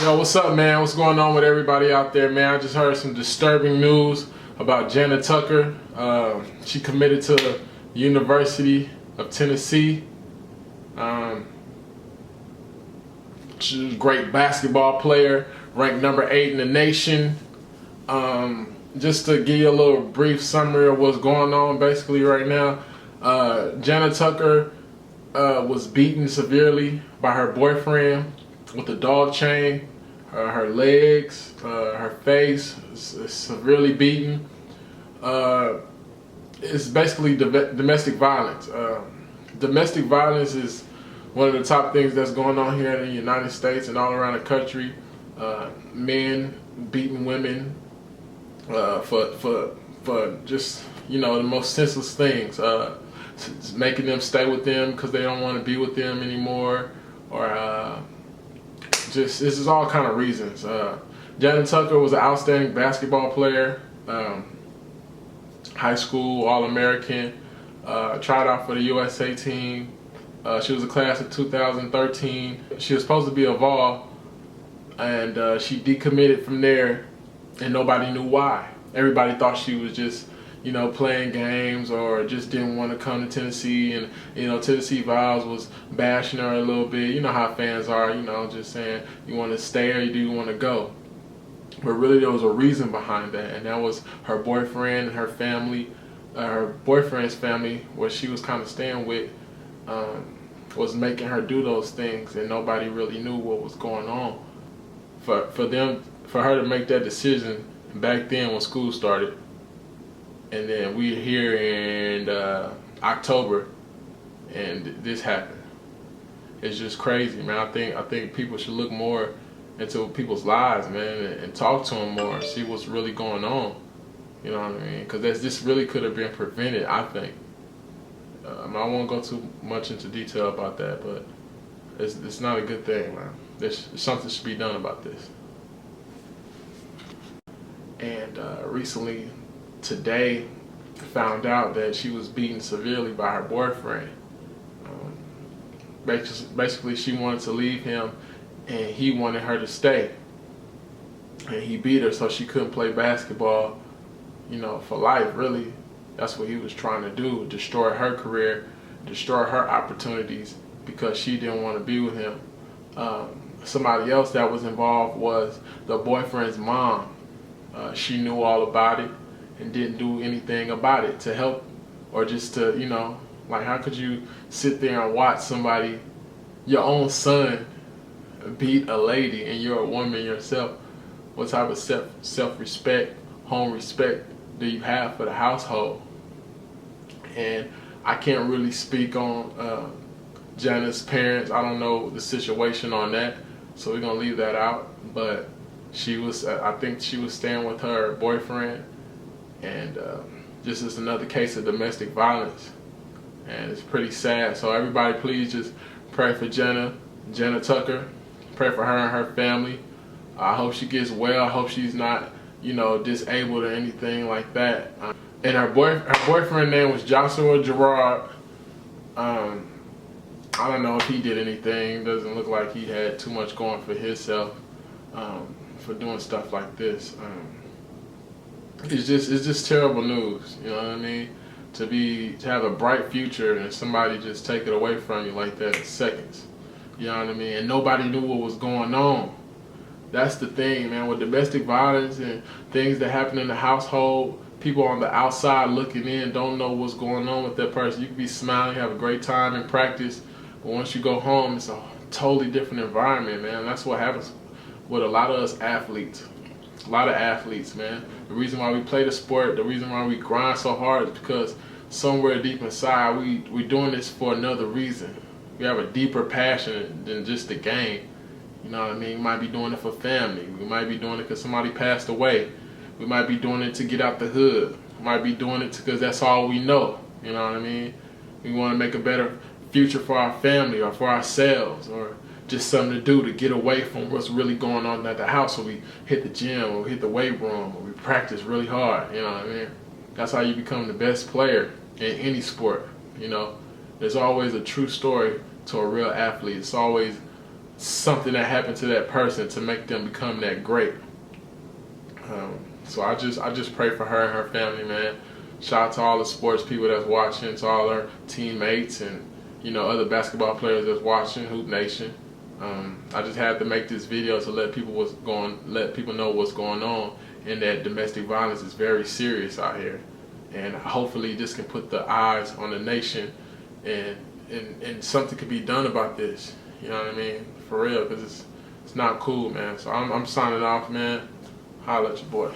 Yo, what's up, man? What's going on with everybody out there, man? I just heard some disturbing news about Jannah Tucker. She committed to the University of Tennessee. She's a great basketball player, ranked number 8 in the nation. Just to give you a little brief summary of what's going on basically right now, Jannah Tucker was beaten severely by her boyfriend with a dog chain. Her legs, her face is severely beaten. It's basically domestic violence. Domestic violence is one of the top things that's going on here in the United States and all around the country. Men beating women for just, you know, the most senseless things. Making them stay with them because they don't want to be with them anymore, or this is all kind of reasons. Jannah Tucker was an outstanding basketball player, high school All-American, tried out for the USA team. She was a class of 2013. She was supposed to be a VOLS, and she decommitted from there, and nobody knew why. Everybody thought she was just, you know, playing games, or just didn't want to come to Tennessee, and, you know, Tennessee VOLS was bashing her a little bit. You know how fans are, you know, just saying, you want to stay or do you want to go? But really there was a reason behind that, and that was her boyfriend and her family. Her boyfriend's family, where she was kind of staying with, was making her do those things, and nobody really knew what was going on. For her to make that decision back then when school started, and then we're here in October, and this happened. It's just crazy, man. I think people should look more into people's lives, man, and talk to them more, and see what's really going on. You know what I mean? Because this really could have been prevented, I think. I won't go too much into detail about that, but it's not a good thing, man. There's something should be done about this. And recently, today, found out that she was beaten severely by her boyfriend. Basically, she wanted to leave him, and he wanted her to stay. And he beat her so she couldn't play basketball, you know, for life, really. That's what he was trying to do, destroy her career, destroy her opportunities, because she didn't want to be with him. Somebody else that was involved was the boyfriend's mom. She knew all about it and didn't do anything about it to help, or just to, you know, like, how could you sit there and watch somebody, your own son, beat a lady, and you're a woman yourself? What type of self-respect, home respect do you have for the household? And I can't really speak on Jannah's parents. I don't know the situation on that, so we're gonna leave that out. But she was, I think she was staying with her boyfriend, and this is another case of domestic violence, and it's pretty sad. So everybody, please just pray for Jannah Tucker. Pray for her and her family. I hope she gets well. I hope she's not, you know, disabled or anything like that. And her boyfriend name was Joshua Gerard. I don't know if he did anything. Doesn't look like he had too much going for himself for doing stuff like this. It's just terrible news. You know what I mean? To have a bright future and somebody just take it away from you like that in seconds. You know what I mean? And nobody knew what was going on. That's the thing, man. With domestic violence and things that happen in the household, people on the outside looking in don't know what's going on with that person. You can be smiling, have a great time in practice, but once you go home, it's a totally different environment, man. That's what happens with a lot of us athletes. A lot of athletes, man. The reason why we play the sport, the reason why we grind so hard is because somewhere deep inside, we're doing this for another reason. We have a deeper passion than just the game. You know what I mean? We might be doing it for family. We might be doing it because somebody passed away. We might be doing it to get out the hood. We might be doing it because that's all we know. You know what I mean? We want to make a better future for our family or for ourselves, or just something to do to get away from what's really going on at the house. So we hit the gym, or we hit the weight room, or we practice really hard. You know what I mean? That's how you become the best player in any sport. You know, there's always a true story to a real athlete. It's always something that happened to that person to make them become that great. So I just pray for her and her family, man. Shout out to all the sports people that's watching, to all her teammates and, you know, other basketball players that's watching, Hoop Nation. I just had to make this video to let people know what's going on, and that domestic violence is very serious out here. And hopefully this can put the eyes on the nation, and something can be done about this. You know what I mean? For real, because it's not cool, man. So I'm signing off, man. Holla at your boy.